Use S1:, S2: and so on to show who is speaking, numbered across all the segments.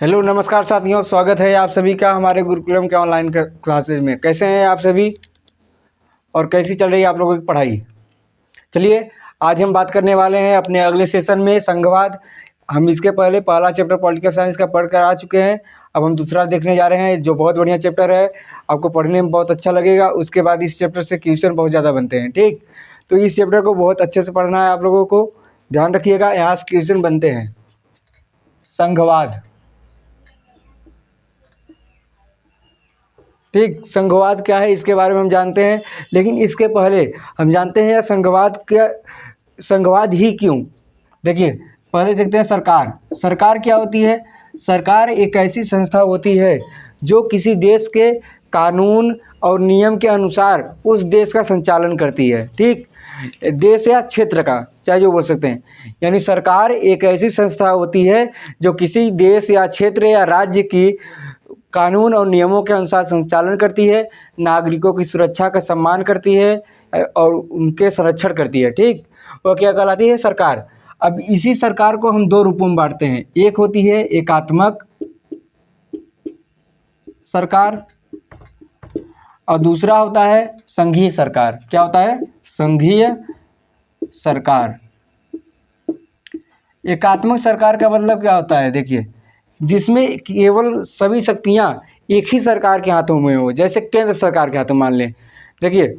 S1: Hello नमस्कार साथियों, स्वागत है आप सभी का हमारे गुरुकुलम के ऑनलाइन क्लासेज में। कैसे हैं आप सभी और कैसी चल रही है आप लोगों की पढ़ाई। चलिए आज हम बात करने वाले हैं अपने अगले सेशन में संघवाद। हम इसके पहले पहला चैप्टर पॉलिटिकल साइंस का पढ़ कर आ चुके हैं। अब हम दूसरा देखने जा रहे हैं जो बहुत बढ़िया चैप्टर है, आपको पढ़ने में बहुत अच्छा लगेगा। उसके बाद इस चैप्टर से क्वेश्चन बहुत ज़्यादा बनते हैं। ठीक, तो इस चैप्टर को बहुत अच्छे से पढ़ना है आप लोगों को, ध्यान रखिएगा, यहाँ से क्वेश्चन बनते हैं। संघवाद, ठीक, संघवाद क्या है इसके बारे में हम जानते हैं, लेकिन इसके पहले हम जानते हैं संघवाद ही क्यों। देखिए पहले देखते हैं सरकार। सरकार क्या होती है? सरकार एक ऐसी संस्था होती है जो किसी देश के कानून और नियम के अनुसार उस देश का संचालन करती है। ठीक, देश या क्षेत्र का चाहे जो बोल सकते हैं, यानी सरकार एक ऐसी संस्था होती है जो किसी देश या क्षेत्र या राज्य की कानून और नियमों के अनुसार संचालन करती है, नागरिकों की सुरक्षा का सम्मान करती है और उनके संरक्षण करती है। ठीक, वो क्या कहलाती है? सरकार। अब इसी सरकार को हम दो रूपों में बांटते हैं। एक होती है एकात्मक सरकार और दूसरा होता है संघीय सरकार। क्या होता है? संघीय सरकार। एकात्मक सरकार का मतलब क्या होता है? देखिए, जिसमें केवल सभी शक्तियां एक ही सरकार के हाथों में हो, जैसे केंद्र सरकार के हाथों मान लें। देखिए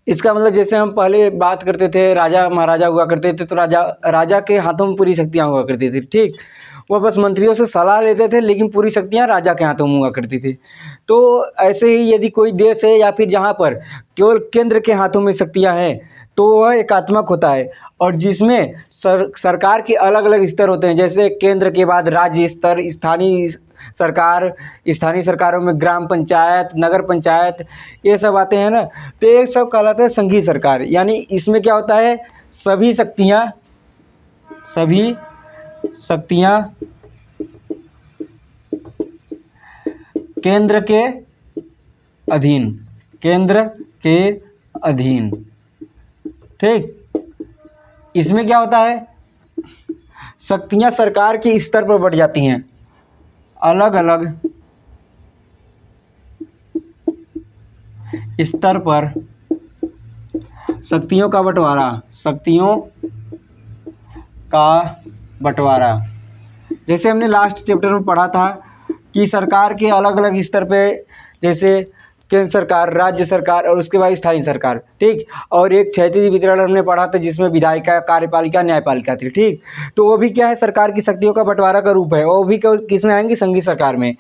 S1: इसका मतलब जैसे हम पहले बात करते थे, राजा महाराजा हुआ करते थे, तो राजा के हाथों में पूरी शक्तियां हुआ करती थी। ठीक, वो बस मंत्रियों से सलाह लेते थे, लेकिन पूरी शक्तियां राजा के हाथों में हुआ करती थी। तो ऐसे ही यदि कोई देश है या फिर जहाँ पर केवल केंद्र के हाथों में शक्तियाँ हैं तो वह एकात्मक होता है। और जिसमें सरकार के अलग अलग स्तर होते हैं, जैसे केंद्र के बाद राज्य स्तर, स्थानीय सरकारों में ग्राम पंचायत, नगर पंचायत, ये सब आते हैं ना। तो ये सब कहलाते हैं संघीय सरकार। यानी इसमें क्या होता है? सभी शक्तियाँ केंद्र के अधीन। ठीक, इसमें क्या होता है? शक्तियां सरकार के स्तर पर बढ़ जाती हैं, अलग अलग स्तर पर शक्तियों का बंटवारा। जैसे हमने लास्ट चैप्टर में पढ़ा था कि सरकार के अलग अलग स्तर पे, जैसे केंद्र सरकार, राज्य सरकार और उसके बाद स्थानीय सरकार। ठीक, और एक क्षैतिज वितरण हमने पढ़ा था जिसमें विधायिका, कार्यपालिका, न्यायपालिका थी। ठीक, तो वो भी क्या है? सरकार की शक्तियों का बंटवारा का रूप है। वो भी किस में आएंगी? संघीय सरकार में।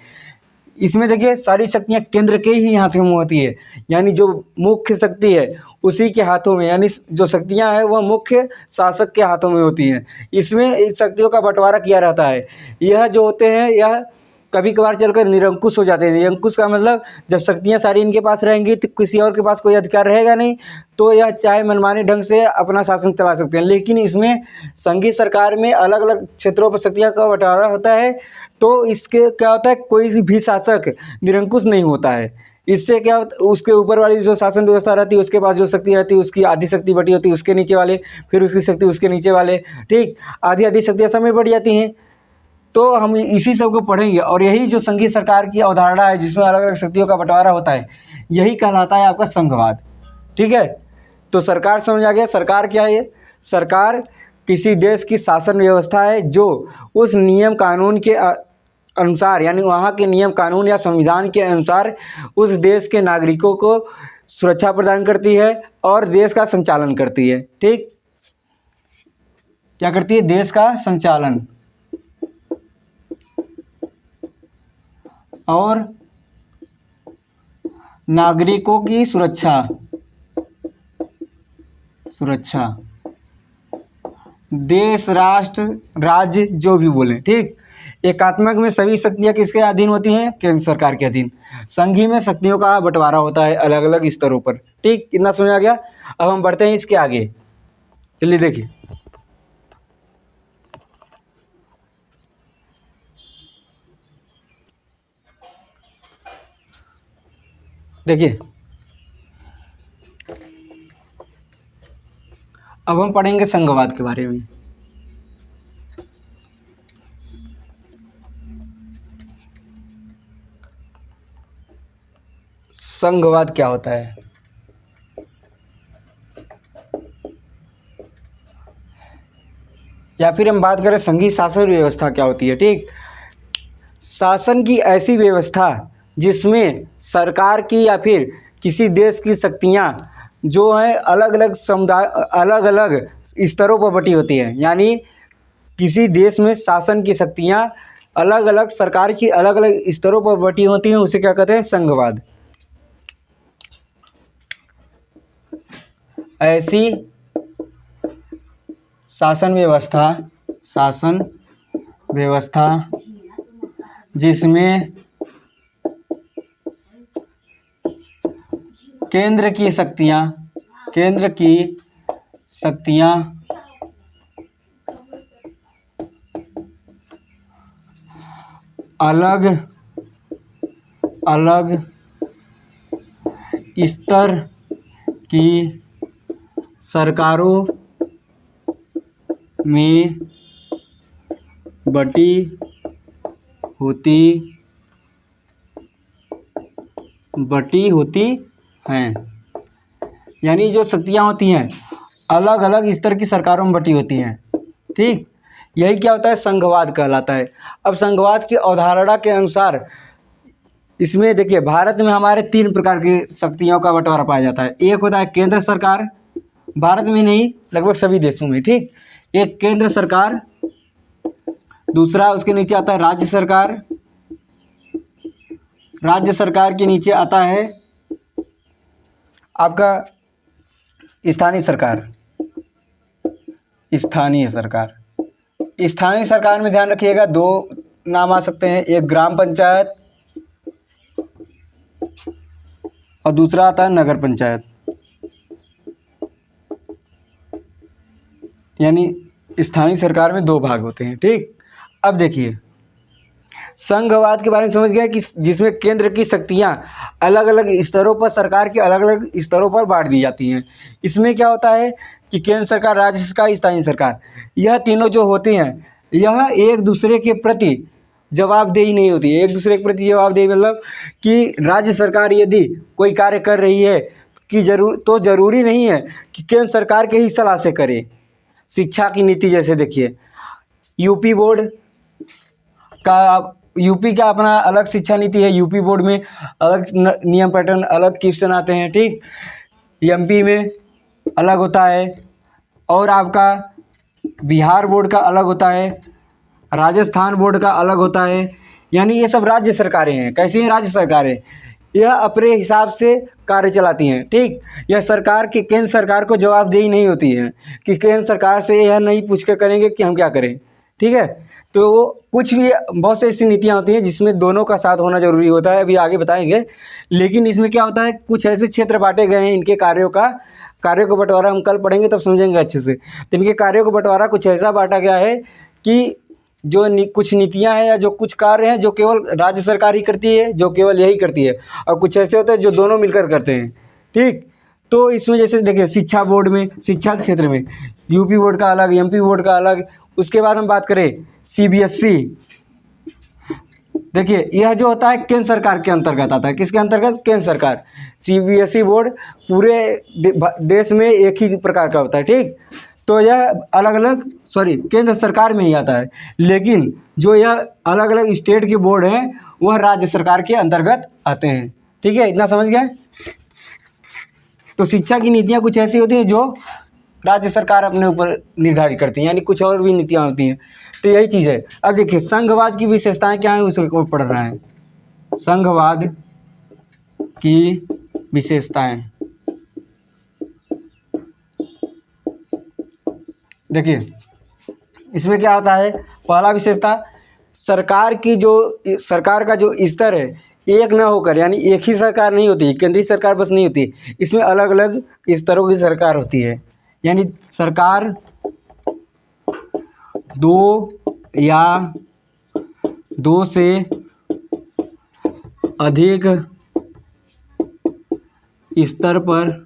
S1: इसमें देखिए सारी शक्तियां केंद्र के ही हाथों में होती है, यानी जो मुख्य शक्ति है उसी के हाथों में, यानी जो शक्तियां हैं वह मुख्य शासक के हाथों में होती हैं। इसमें इस शक्तियों का बंटवारा किया रहता है। यह जो होते हैं यह कभी कभार चलकर निरंकुश हो जाते हैं। निरंकुश का मतलब जब शक्तियां सारी इनके पास रहेंगी तो किसी और के पास कोई अधिकार रहेगा नहीं, तो यह चाहे मनमाने ढंग से अपना शासन चला सकते हैं। लेकिन इसमें संघीय सरकार में अलग अलग क्षेत्रों पर शक्तियां का बंटवारा होता है, तो इसके क्या होता है? कोई भी शासक निरंकुश नहीं होता है। इससे क्या होता है? उसके ऊपर वाली जो शासन व्यवस्था रहती है उसके पास जो शक्ति रहती है उसकी आधी शक्ति बटी होती है उसके नीचे वाले, फिर उसकी शक्ति उसके नीचे वाले। ठीक, आधी आधी शक्तियाँ सब में बढ़ जाती हैं। तो हम इसी सब को पढ़ेंगे और यही जो संघीय सरकार की अवधारणा है जिसमें अलग अलग शक्तियों का बंटवारा होता है, यही कहलाता है आपका संघवाद। ठीक है, तो सरकार समझ आ गया। सरकार क्या है? सरकार किसी देश की शासन व्यवस्था है जो उस नियम कानून के अनुसार, यानी वहाँ के नियम कानून या संविधान के अनुसार उस देश के नागरिकों को सुरक्षा प्रदान करती है और देश का संचालन करती है। ठीक, क्या करती है? देश का संचालन और नागरिकों की सुरक्षा देश, राष्ट्र, राज्य जो भी बोलें। ठीक, एकात्मक में सभी शक्तियां किसके अधीन होती हैं? केंद्र सरकार के अधीन। संघीय में शक्तियों का बंटवारा होता है अलग अलग स्तरों पर। ठीक, कितना समझ आ गया? अब हम बढ़ते हैं इसके आगे। चलिए देखिए, अब हम पढ़ेंगे संघवाद के बारे में। संघवाद क्या होता है? या फिर हम बात करें संघीय शासन व्यवस्था क्या होती है। ठीक, शासन की ऐसी व्यवस्था जिसमें सरकार की या फिर किसी देश की शक्तियां जो है अलग अलग समुदाय अलग अलग स्तरों पर बटी होती हैं। यानी किसी देश में शासन की शक्तियां अलग अलग सरकार की अलग अलग स्तरों पर बटी होती हैं, उसे क्या कहते हैं? संघवाद। ऐसी शासन व्यवस्था जिसमें केंद्र की शक्तियां अलग अलग स्तर की सरकारों में बटी होती हैं। यानी जो शक्तियाँ होती हैं अलग अलग स्तर की सरकारों में बटी होती हैं। ठीक, यही क्या होता है? संघवाद कहलाता है। अब संघवाद की अवधारणा के अनुसार इसमें देखिए, भारत में हमारे 3 प्रकार की शक्तियों का बंटवारा पाया जाता है। एक होता है केंद्र सरकार, भारत में नहीं लगभग सभी देशों में। ठीक, एक केंद्र सरकार, दूसरा उसके नीचे आता है राज्य सरकार, राज्य सरकार के नीचे आता है आपका स्थानीय सरकार। स्थानीय सरकार में ध्यान रखिएगा 2 नाम आ सकते हैं, एक ग्राम पंचायत और दूसरा आता है नगर पंचायत। यानी स्थानीय सरकार में 2 भाग होते हैं। ठीक, अब देखिए संघवाद के बारे में समझ गए कि जिसमें केंद्र की शक्तियां अलग अलग स्तरों पर सरकार के अलग अलग स्तरों पर बांट दी जाती हैं। इसमें क्या होता है कि केंद्र सरकार, राज्य सरकार, स्थानीय सरकार, यह तीनों जो होती हैं यह एक दूसरे के प्रति जवाबदेही नहीं होती है। एक दूसरे के प्रति जवाबदेही मतलब कि राज्य सरकार यदि कोई कार्य कर रही है कि ज़रूरी नहीं है कि केंद्र सरकार के ही सलाह से करे। शिक्षा की नीति जैसे देखिए, यूपी का अपना अलग शिक्षा नीति है। यूपी बोर्ड में अलग नियम पैटर्न, अलग क्वेश्चन आते हैं। ठीक, एमपी में अलग होता है और आपका बिहार बोर्ड का अलग होता है, राजस्थान बोर्ड का अलग होता है। यानी ये सब राज्य सरकारें हैं। कैसी हैं राज्य सरकारें? यह अपने हिसाब से कार्य चलाती हैं। ठीक, यह सरकार की केंद्र सरकार को जवाबदेही नहीं होती है कि केंद्र सरकार से यह नहीं पूछ के करेंगे कि हम क्या करें। ठीक है, तो कुछ भी बहुत सी ऐसी नीतियाँ होती हैं जिसमें दोनों का साथ होना जरूरी होता है, अभी आगे बताएंगे। लेकिन इसमें क्या होता है, कुछ ऐसे क्षेत्र बांटे गए हैं इनके कार्यों को बंटवारा हम कल पढ़ेंगे तब समझेंगे अच्छे से। तो इनके कार्यों को बंटवारा कुछ ऐसा बांटा गया है कि जो कुछ नीतियां हैं या जो कुछ कार्य हैं जो केवल राज्य सरकार ही करती है, जो केवल यही करती है, और कुछ ऐसे होते हैं जो दोनों मिलकर करते हैं। ठीक, तो इसमें जैसे देखिए शिक्षा बोर्ड में, शिक्षा क्षेत्र में यूपी बोर्ड का अलग, एमपी बोर्ड का अलग। उसके बाद हम बात करें सीबीएसई, देखिए यह जो होता है केंद्र सरकार के अंतर्गत आता है। किसके अंतर्गत? केंद्र सरकार। सीबीएसई बोर्ड पूरे देश में एक ही प्रकार का होता है। ठीक, तो यह केंद्र सरकार में ही आता है, लेकिन जो यह अलग अलग स्टेट के बोर्ड हैं वह राज्य सरकार के अंतर्गत आते हैं। ठीक है, इतना समझ गए? तो शिक्षा की नीतियाँ कुछ ऐसी होती हैं जो राज्य सरकार अपने ऊपर निर्धारित करती हैं, यानी कुछ और भी नीतियाँ होती हैं। तो यही चीज़ है। अब देखिए संघवाद की विशेषताएं क्या हैं उसे पढ़ रहा है। संघवाद की विशेषताएं देखिए, इसमें क्या होता है, पहला विशेषता सरकार का जो स्तर है एक न होकर, यानी एक ही सरकार नहीं होती, केंद्रीय सरकार बस नहीं होती, इसमें अलग अलग स्तरों की सरकार होती है। यानी सरकार 2 या 2 से अधिक स्तर पर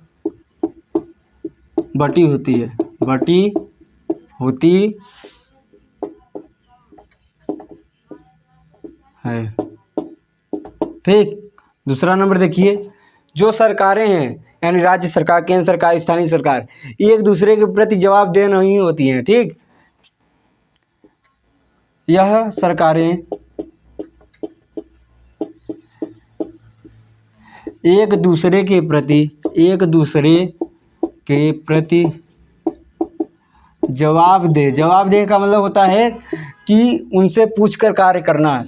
S1: बटी होती है। ठीक, दूसरा नंबर देखिए, जो सरकारें हैं यानी राज्य सरकार, केंद्र सरकार, स्थानीय सरकार, ये एक दूसरे के प्रति जवाबदेह नहीं होती हैं। ठीक, यह सरकारें एक दूसरे के प्रति जवाबदेह, जवाबदेह का मतलब होता है कि उनसे पूछकर कार्य करना,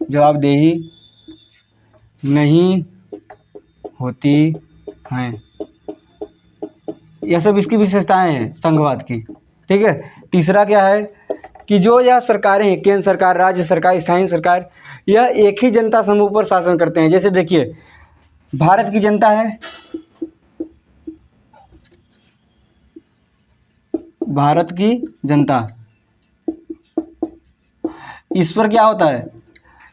S1: जवाबदेही नहीं होती हैं। यह सब इसकी विशेषताएं हैं संघवाद की। ठीक है, तीसरा क्या है कि जो यह सरकारें हैं, केंद्र सरकार, राज्य सरकार, स्थानीय सरकार, यह एक ही जनता समूह पर शासन करते हैं। जैसे देखिए, भारत की जनता है, भारत की जनता, इस पर क्या होता है,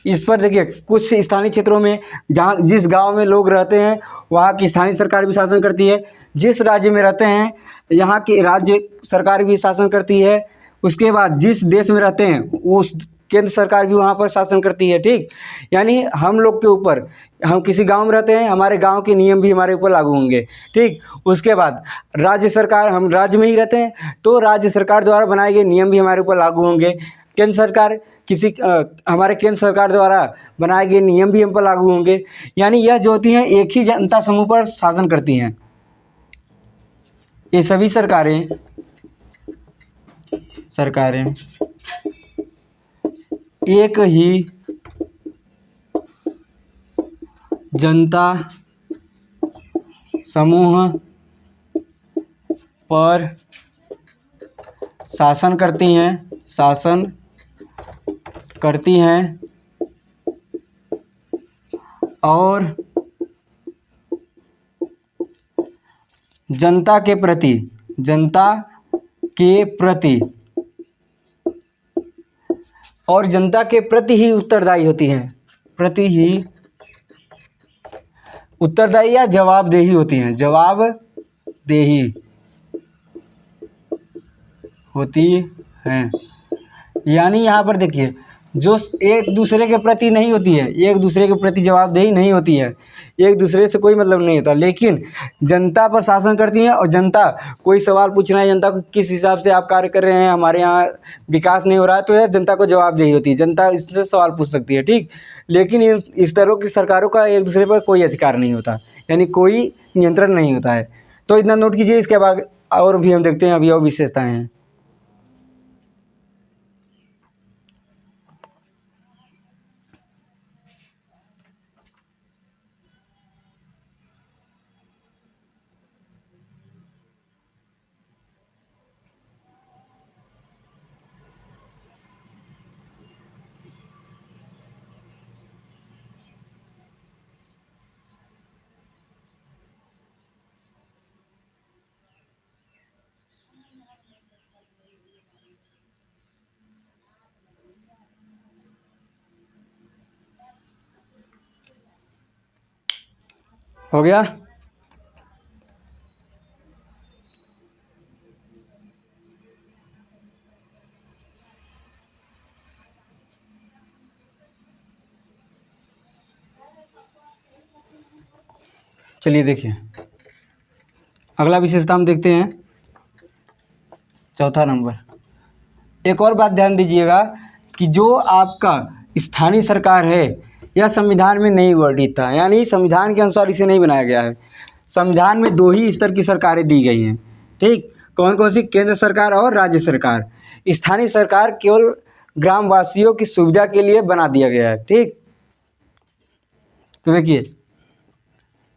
S1: इस पर देखिए कुछ स्थानीय क्षेत्रों में जहाँ जिस गांव में लोग रहते हैं वहाँ की स्थानीय सरकार भी शासन करती है, जिस राज्य में रहते हैं यहाँ की राज्य सरकार भी शासन करती है, उसके बाद जिस देश में रहते हैं उस केंद्र सरकार भी वहाँ पर शासन करती है। ठीक, यानी हम लोग के ऊपर, हम किसी गांव में रहते हैं, हमारे गांव के नियम भी हमारे ऊपर लागू होंगे। ठीक, उसके बाद राज्य सरकार, हम राज्य में ही रहते हैं तो राज्य सरकार द्वारा बनाए गए नियम भी हमारे ऊपर लागू होंगे। केंद्र सरकार हमारे केंद्र सरकार द्वारा बनाए गए नियम भी हम पर लागू होंगे। यानी यह जो होती हैं एक ही जनता समूह पर शासन करती हैं। ये सभी सरकारें एक ही जनता समूह पर शासन करती हैं और जनता के प्रति ही उत्तरदायी होती हैं, उत्तरदायी या जवाबदेही होती हैं, यानी यहाँ पर देखिए, जो एक दूसरे के प्रति नहीं होती है, एक दूसरे के प्रति जवाबदेही नहीं होती है, एक दूसरे से कोई मतलब नहीं होता, लेकिन जनता पर शासन करती हैं। और जनता, कोई सवाल पूछना है जनता को, किस हिसाब से आप कार्य कर रहे हैं, हमारे यहाँ विकास नहीं हो रहा है, तो यह जनता को जवाबदेही होती है, जनता इससे सवाल पूछ सकती है। ठीक, लेकिन इस तरह की सरकारों का एक दूसरे पर कोई अधिकार नहीं होता, यानी कोई नियंत्रण नहीं होता है। तो इतना नोट कीजिए। इसके बाद और भी हम देखते हैं अभी और विशेषताएँ हैं। हो गया? चलिए देखिए, अगला विशेषता हम देखते हैं, चौथा नंबर। एक और बात ध्यान दीजिएगा कि जो आपका स्थानीय सरकार है यह संविधान में नहीं वर्णित था, यानी संविधान के अनुसार इसे नहीं बनाया गया है। संविधान में दो ही स्तर की सरकारें दी गई हैं। ठीक, कौन कौन सी? केंद्र सरकार और राज्य सरकार। स्थानीय सरकार केवल ग्रामवासियों की सुविधा के लिए बना दिया गया है। ठीक, तो देखिए,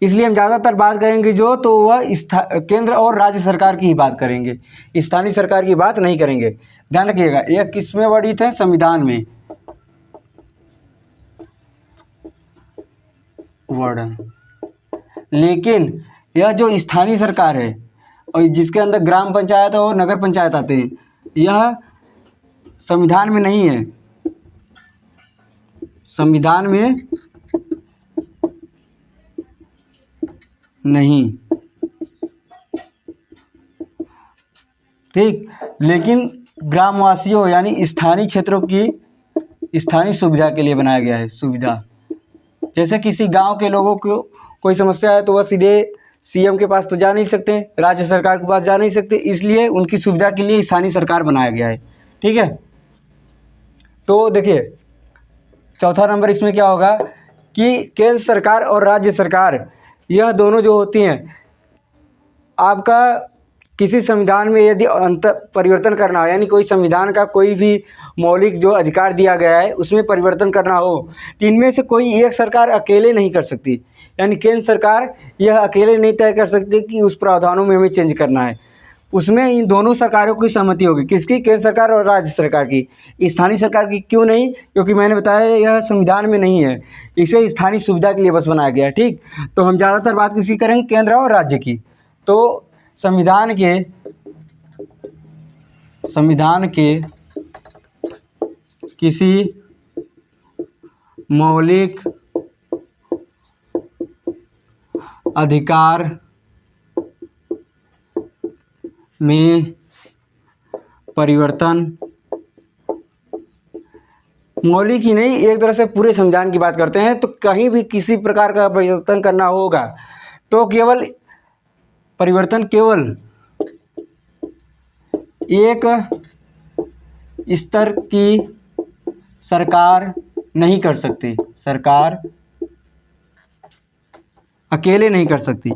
S1: इसलिए हम ज़्यादातर बात करेंगे जो, तो वह केंद्र और राज्य सरकार की ही बात करेंगे, स्थानीय सरकार की बात नहीं करेंगे। ध्यान रखिएगा, यह किस में वर्णित है? संविधान में वर्णन। लेकिन यह जो स्थानीय सरकार है और जिसके अंदर ग्राम पंचायत और नगर पंचायत आते हैं, यह संविधान में नहीं है, संविधान में नहीं। ठीक, लेकिन ग्रामवासियों यानी स्थानीय क्षेत्रों की स्थानीय सुविधा के लिए बनाया गया है, सुविधा जैसे किसी गांव के लोगों को कोई समस्या है तो वह सीधे सीएम के पास तो जा नहीं सकते, राज्य सरकार के पास जा नहीं सकते, इसलिए उनकी सुविधा के लिए स्थानीय सरकार बनाया गया है। ठीक है, तो देखिए चौथा नंबर इसमें क्या होगा कि केंद्र सरकार और राज्य सरकार यह दोनों जो होती हैं, आपका किसी संविधान में यदि परिवर्तन करना हो, यानी कोई संविधान का कोई भी मौलिक जो अधिकार दिया गया है उसमें परिवर्तन करना हो, तो इनमें से कोई एक सरकार अकेले नहीं कर सकती। यानी केंद्र सरकार यह अकेले नहीं तय कर सकती कि उस प्रावधानों में हमें चेंज करना है, उसमें इन दोनों सरकारों की सहमति होगी। किसकी? केंद्र सरकार और राज्य सरकार की। स्थानीय सरकार की क्यों नहीं? क्योंकि मैंने बताया यह संविधान में नहीं है, इसे स्थानीय सुविधा के लिए बस बनाया गया है। ठीक, तो हम ज़्यादातर बात किसकी करेंगे? केंद्र और राज्य की। तो संविधान के किसी मौलिक अधिकार में परिवर्तन, मौलिक ही नहीं, एक तरह से पूरे संविधान की बात करते हैं, तो कहीं भी किसी प्रकार का परिवर्तन करना होगा तो केवल एक स्तर की सरकार नहीं कर सकती, सरकार अकेले नहीं कर सकती,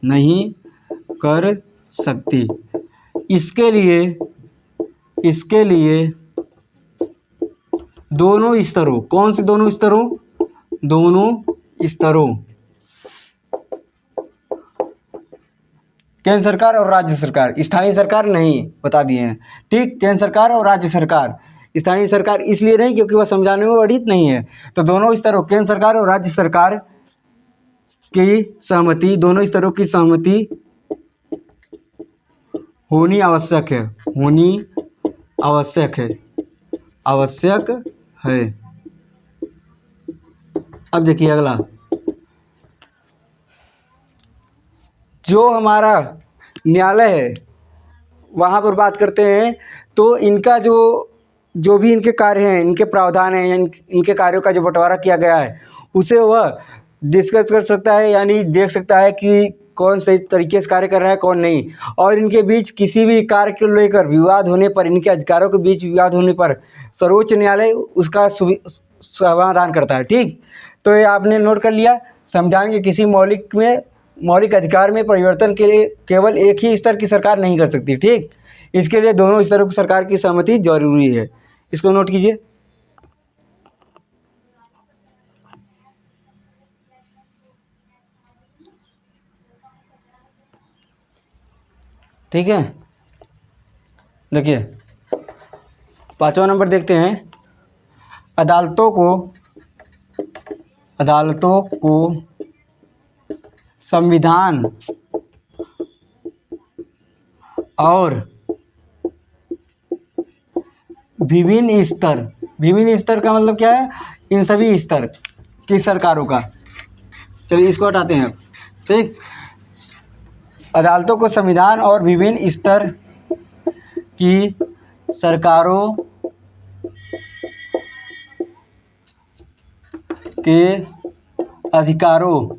S1: नहीं कर सकती। इसके लिए दोनों स्तरों, कौन से दोनों स्तरों? दोनों स्तरों, केंद्र सरकार और राज्य सरकार, स्थानीय सरकार नहीं, बता दिए हैं। ठीक, केंद्र सरकार और राज्य सरकार। स्थानीय सरकार इसलिए नहीं क्योंकि वह संविधान में वर्णित नहीं है। तो दोनों स्तरों, केंद्र सरकार और राज्य सरकार की सहमति, दोनों स्तरों की सहमति होनी आवश्यक है। अब देखिए अगला, जो हमारा न्यायालय है वहाँ पर बात करते हैं, तो इनका जो भी इनके कार्य हैं, इनके प्रावधान हैं, इनके कार्यों का जो बंटवारा किया गया है उसे वह डिस्कस कर सकता है, यानी देख सकता है कि कौन सही तरीके से कार्य कर रहा है, कौन नहीं। और इनके बीच किसी भी कार्य को लेकर विवाद होने पर, इनके अधिकारों के बीच विवाद होने पर सर्वोच्च न्यायालय उसका समाधान करता है। ठीक, तो ये आपने नोट कर लिया। संविधान के किसी मौलिक अधिकार में परिवर्तन के लिए केवल एक ही स्तर की सरकार नहीं कर सकती। ठीक, इसके लिए दोनों स्तरों की सरकार की सहमति जरूरी है, इसको नोट कीजिए। ठीक है, देखिए पांचवा नंबर देखते हैं। अदालतों को संविधान और विभिन्न स्तर का मतलब क्या है? इन सभी स्तर की सरकारों का। चलिए इसको हटाते हैं। ठीक, अदालतों को संविधान और विभिन्न स्तर की सरकारों के अधिकारों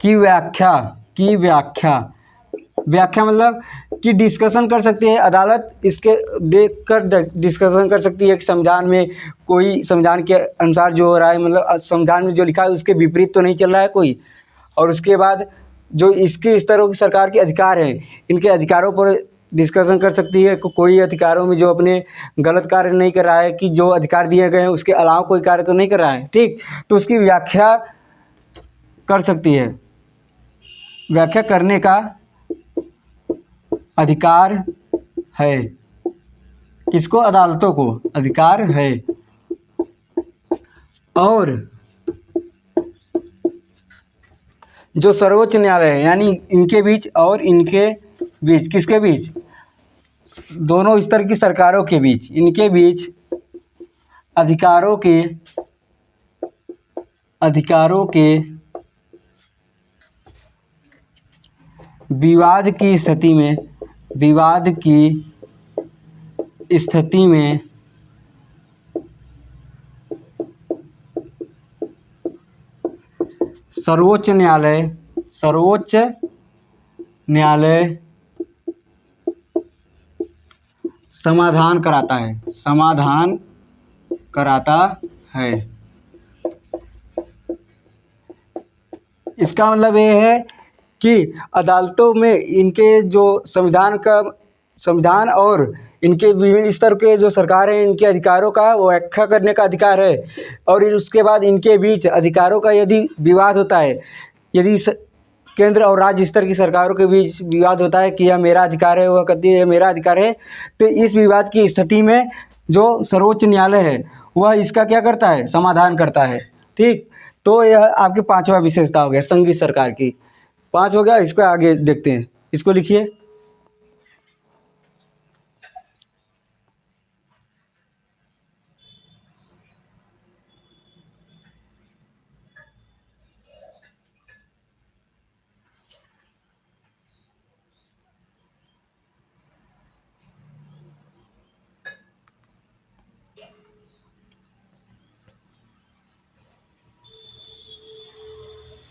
S1: की व्याख्या मतलब कि डिस्कशन कर सकती है अदालत, इसके देखकर डिस्कशन कर सकती है कि संविधान में कोई, संविधान के अनुसार जो हो रहा है, मतलब संविधान में जो लिखा है उसके विपरीत तो नहीं चल रहा है कोई। और उसके बाद जो इसके स्तरों की सरकार के अधिकार हैं, इनके अधिकारों पर डिस्कशन कर सकती है। कोई अधिकारों में जो अपने गलत कार्य नहीं कर रहा है, कि जो अधिकार दिए गए हैं उसके अलावा कोई कार्य तो नहीं कर रहा है। ठीक, तो उसकी व्याख्या कर सकती है। व्याख्या करने का अधिकार है किसको? अदालतों को अधिकार है। और जो सर्वोच्च न्यायालय है, यानी इनके बीच और इनके बीच, किसके बीच? दोनों स्तर की सरकारों के बीच, इनके बीच अधिकारों के विवाद की स्थिति में सर्वोच्च न्यायालय समाधान कराता है। इसका मतलब ये है कि अदालतों में इनके जो संविधान और इनके विभिन्न स्तर के जो सरकार है, इनके अधिकारों का वो व्याख्या करने का अधिकार है। और उसके बाद इनके बीच अधिकारों का यदि विवाद होता है, यदि केंद्र और राज्य स्तर की सरकारों के बीच विवाद होता है कि यह मेरा अधिकार है, वह कहती है यह मेरा अधिकार है, तो इस विवाद की स्थिति में जो सर्वोच्च न्यायालय है वह इसका क्या करता है, समाधान करता है। ठीक, तो यह आपकी पांचवा विशेषता हो गया संघीय सरकार की। 5 हो गया। इसको आगे देखते हैं, इसको लिखिए।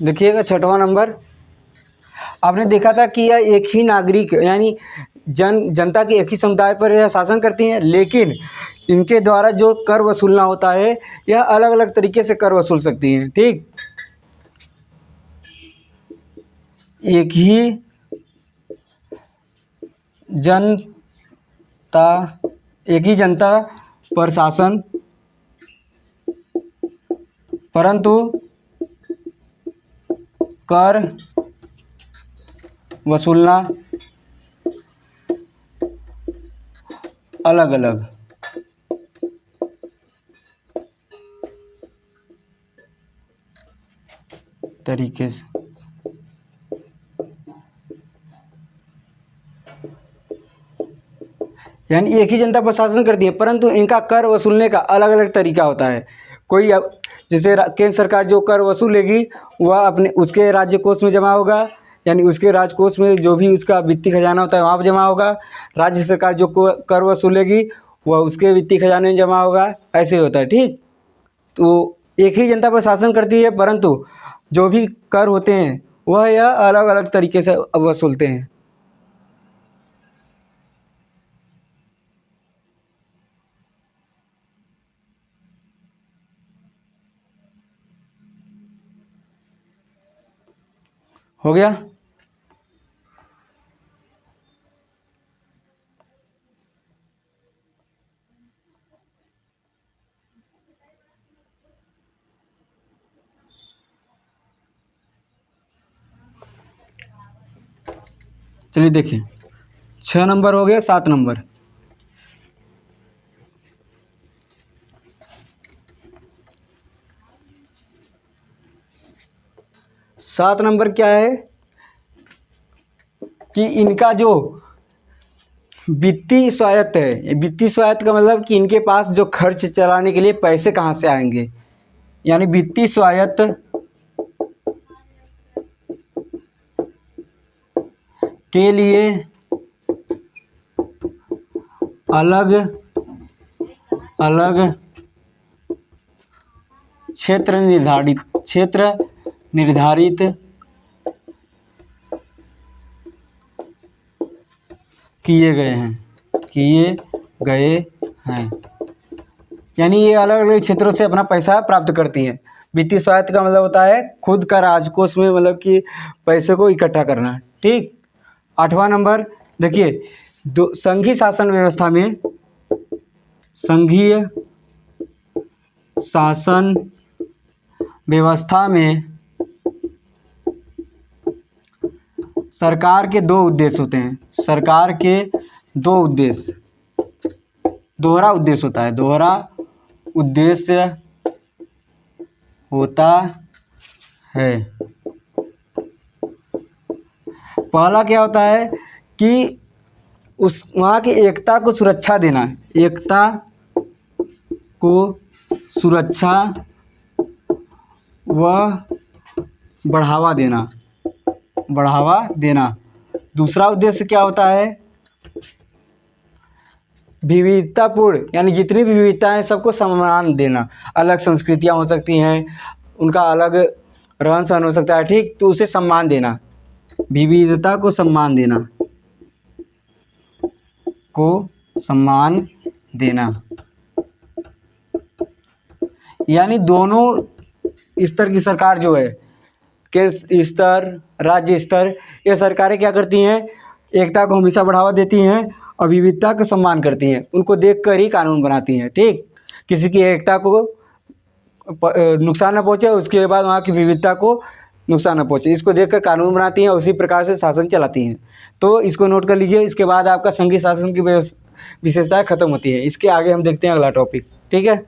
S1: देखिएगा 6वां नंबर, आपने देखा था कि यह एक ही नागरिक यानी जनता के एक ही समुदाय पर यह शासन करती हैं, लेकिन इनके द्वारा जो कर वसूलना होता है यह अलग अलग तरीके से कर वसूल सकती हैं। ठीक, एक ही जनता पर शासन, परंतु कर वसूलना अलग अलग तरीके से। यानी एक ही जनता पर शासन करती है, परंतु इनका कर वसूलने का अलग अलग तरीका होता है। कोई जैसे केंद्र सरकार जो कर वसूलेगी वह अपने उसके राज्य कोष में जमा होगा, यानी उसके राजकोष में जो भी उसका वित्तीय खजाना होता है वहाँ पर जमा होगा। राज्य सरकार जो कर वसूलेगी वह उसके वित्तीय खजाने में जमा होगा, ऐसे होता है। ठीक, तो एक ही जनता पर शासन करती है, परंतु जो भी कर होते हैं वह यह अलग अलग तरीके से वसूलते हैं। हो गया। चलिए देखिए, 6 नंबर हो गया। 7 नंबर, क्या है कि इनका जो वित्तीय स्वायत्त है, वित्तीय स्वायत्त का मतलब कि इनके पास जो खर्च चलाने के लिए पैसे कहाँ से आएंगे, यानी वित्तीय स्वायत्त के लिए अलग अलग क्षेत्र निर्धारित किए गए हैं। यानी ये अलग अलग क्षेत्रों से अपना पैसा प्राप्त करती हैं। वित्तीय स्वायत्त का मतलब होता है खुद का राजकोष में मतलब कि पैसे को इकट्ठा करना। ठीक, 8वां नंबर देखिए, संघीय शासन व्यवस्था में सरकार के 2 उद्देश्य होते हैं। सरकार के 2 उद्देश्य, दोहरा उद्देश्य होता है, दोहरा उद्देश्य होता है। पहला क्या होता है कि उस वहाँ की एकता को सुरक्षा देना, एकता को सुरक्षा व बढ़ावा देना। दूसरा उद्देश्य क्या होता है विविधतापूर्ण यानी जितनी भी विविधता है सबको सम्मान देना। अलग संस्कृतियाँ हो सकती हैं, उनका अलग रहन सहन हो सकता है, ठीक, तो उसे सम्मान देना, विविधता को सम्मान देना, को सम्मान देना। यानी दोनों स्तर की सरकार जो है, केंद्र स्तर, राज्य स्तर, ये सरकारें क्या करती हैं, एकता को हमेशा बढ़ावा देती हैं और विविधता का सम्मान करती हैं, उनको देखकर ही कानून बनाती हैं, ठीक, किसी की एकता को नुकसान न पहुंचे, उसके बाद वहाँ की विविधता को नुकसान न पहुंचे, इसको देखकर कानून बनाती हैं, उसी प्रकार से शासन चलाती हैं। तो इसको नोट कर लीजिए। इसके बाद आपका संघीय शासन की विशेषताएं खत्म होती है। इसके आगे हम देखते हैं अगला टॉपिक, ठीक है।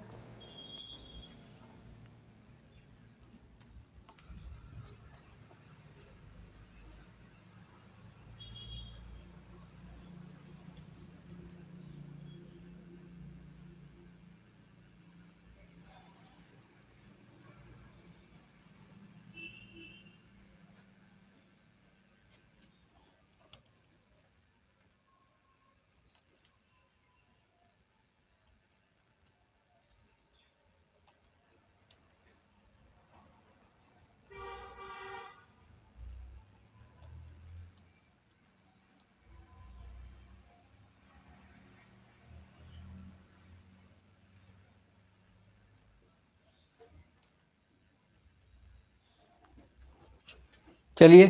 S1: चलिए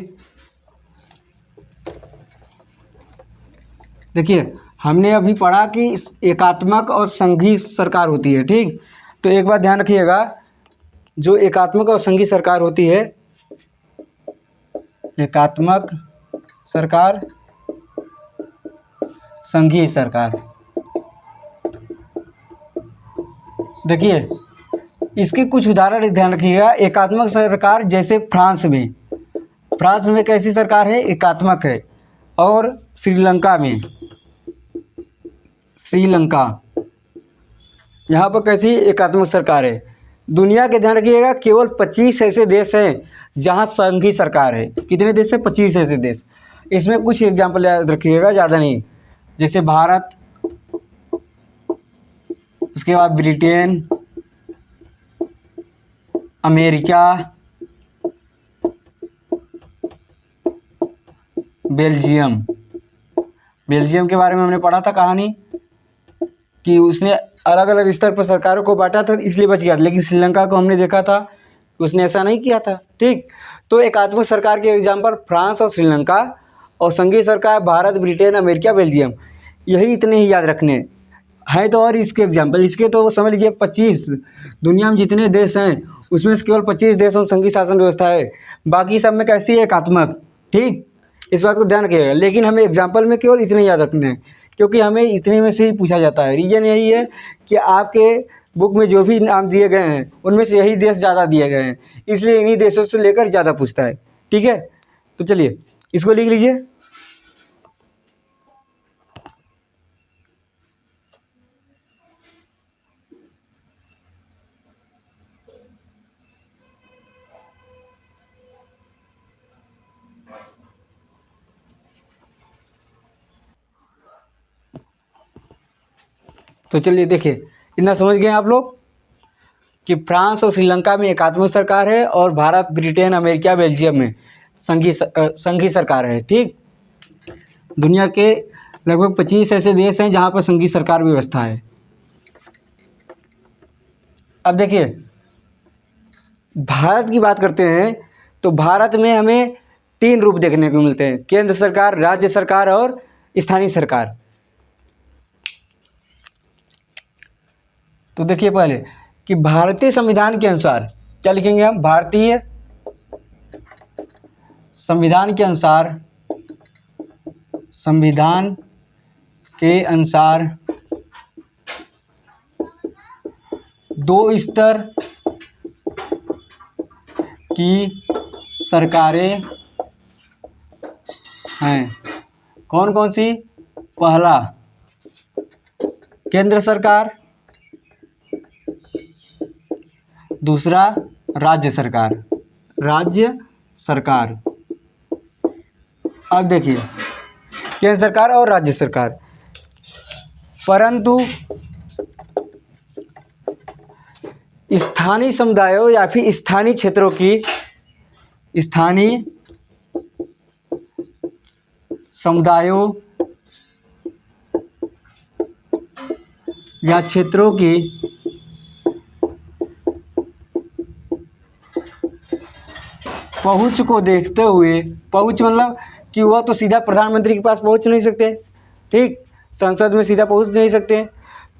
S1: देखिए, हमने अभी पढ़ा कि एकात्मक और संघीय सरकार होती है, ठीक। तो एक बात ध्यान रखिएगा, जो एकात्मक और संघीय सरकार होती है, एकात्मक सरकार, संघीय सरकार, देखिए इसके कुछ उदाहरण ध्यान रखिएगा। एकात्मक सरकार जैसे फ्रांस में कैसी सरकार है, एकात्मक है। और श्रीलंका में, श्रीलंका यहाँ पर कैसी एकात्मक सरकार है। दुनिया के ध्यान रखिएगा, केवल 25 ऐसे देश हैं जहाँ संघीय सरकार है। कितने देश है, 25 ऐसे देश। इसमें कुछ एग्जाम्पल याद रखिएगा, ज़्यादा नहीं, जैसे भारत, उसके बाद ब्रिटेन, अमेरिका, बेल्जियम। बेल्जियम के बारे में हमने पढ़ा था कहानी कि उसने अलग अलग स्तर पर सरकारों को बांटा था, इसलिए बच गया। लेकिन श्रीलंका को हमने देखा था, उसने ऐसा नहीं किया था, ठीक। तो एकात्मक सरकार के एग्जाम्पल फ्रांस और श्रीलंका, और संघीय सरकार भारत, ब्रिटेन, अमेरिका, बेल्जियम। यही इतने ही याद रखने हैं। तो और इसके एग्जाम्पल, इसके तो समझ लीजिए 25, दुनिया में जितने देश हैं उसमें से केवल 25 देशों में संघीय शासन व्यवस्था है, बाकी सब में कैसी है, एकात्मक, ठीक। इस बात को ध्यान रखिएगा। लेकिन हमें एग्जाम्पल में केवल इतने याद रखने हैं, क्योंकि हमें इतने में से ही पूछा जाता है। रीज़न यही है कि आपके बुक में जो भी नाम दिए गए हैं उनमें से यही देश ज़्यादा दिए गए हैं, इसलिए इन्हीं देशों से लेकर ज़्यादा पूछता है, ठीक है। तो चलिए इसको लिख लीजिए। तो चलिए देखिए, इतना समझ गए आप लोग कि फ्रांस और श्रीलंका में एकात्मक सरकार है और भारत, ब्रिटेन, अमेरिका, बेल्जियम में संघीय सरकार है, ठीक। दुनिया के लगभग 25 ऐसे देश हैं जहाँ पर संघीय सरकार व्यवस्था है। अब देखिए भारत की बात करते हैं तो भारत में हमें 3 रूप देखने को मिलते हैं, केंद्र सरकार, राज्य सरकार और स्थानीय सरकार। तो देखिए पहले कि भारतीय संविधान के अनुसार क्या लिखेंगे हम, भारतीय संविधान के अनुसार, संविधान के अनुसार 2 स्तर की सरकारें हैं। कौन कौन सी, पहला केंद्र सरकार, दूसरा राज्य सरकार, राज्य सरकार। अब देखिए केंद्र सरकार और राज्य सरकार, परंतु स्थानीय समुदायों या फिर स्थानीय क्षेत्रों की स्थानीय समुदायों या क्षेत्रों की पहुंच को देखते हुए, पहुंच मतलब कि वह तो सीधा प्रधानमंत्री के पास पहुंच नहीं सकते, ठीक, संसद में सीधा पहुंच नहीं सकते,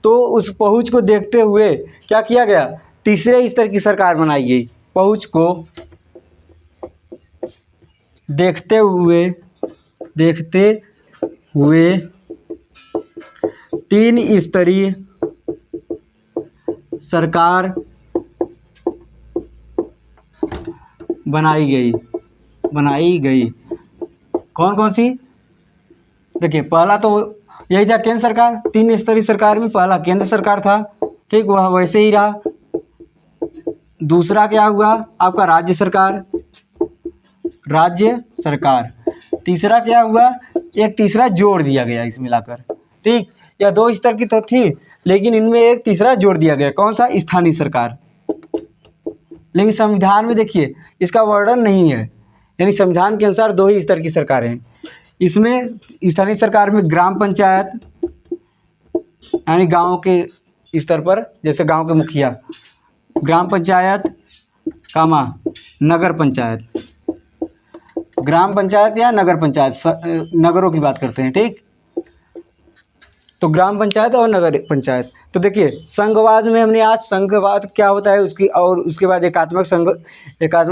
S1: तो उस पहुंच को देखते हुए क्या किया गया, तीसरे स्तर की सरकार बनाई गई। पहुंच को देखते हुए तीन स्तरीय सरकार बनाई गई। कौन कौन सी? देखिए, पहला तो यही था केंद्र सरकार, तीन स्तरीय सरकार में पहला केंद्र सरकार था, ठीक, वह वैसे ही रहा। दूसरा क्या हुआ आपका, राज्य सरकार। तीसरा क्या हुआ, एक तीसरा जोड़ दिया गया इस मिलाकर, ठीक, या दो स्तर की तो थी, लेकिन इनमें एक तीसरा जोड़ दिया गया, कौन सा, स्थानीय सरकार। लेकिन संविधान में देखिए इसका वर्णन नहीं है, यानी संविधान के अनुसार दो ही स्तर की सरकारें हैं। इसमें स्थानीय सरकार में ग्राम पंचायत यानी गांव के स्तर पर, जैसे गांव के मुखिया, ग्राम पंचायत कामा नगर पंचायत, ग्राम पंचायत या नगर पंचायत, नगरों की बात करते हैं, ठीक, तो ग्राम पंचायत और नगर पंचायत। तो देखिए संघवाद में हमने आज संघवाद क्या होता है उसकी, और उसके बाद एकात्मक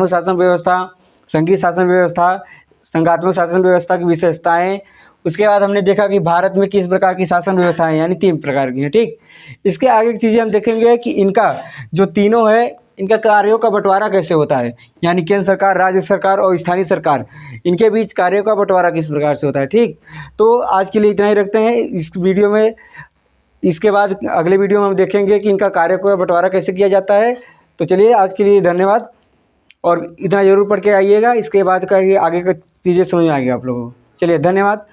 S1: शासन व्यवस्था, संघीय शासन व्यवस्था, संघात्मक शासन व्यवस्था की विशेषताएं। उसके बाद हमने देखा कि भारत में किस प्रकार की शासन व्यवस्थाएं, यानी 3 प्रकार की हैं, ठीक। इसके आगे की चीज़ें हम देखेंगे कि इनका जो तीनों है, इनका कार्यों का बंटवारा कैसे होता है, यानी केंद्र सरकार, राज्य सरकार और स्थानीय सरकार, इनके बीच कार्यों का बंटवारा किस प्रकार से होता है, ठीक। तो आज के लिए इतना ही रखते हैं इस वीडियो में। इसके बाद अगले वीडियो में हम देखेंगे कि इनका कार्यों का बंटवारा कैसे किया जाता है। तो चलिए आज के लिए धन्यवाद, और इतना ज़रूर पढ़ के आइएगा, इसके बाद का आगे का चीज़ें समझ में आएगी आप लोगों को। चलिए धन्यवाद।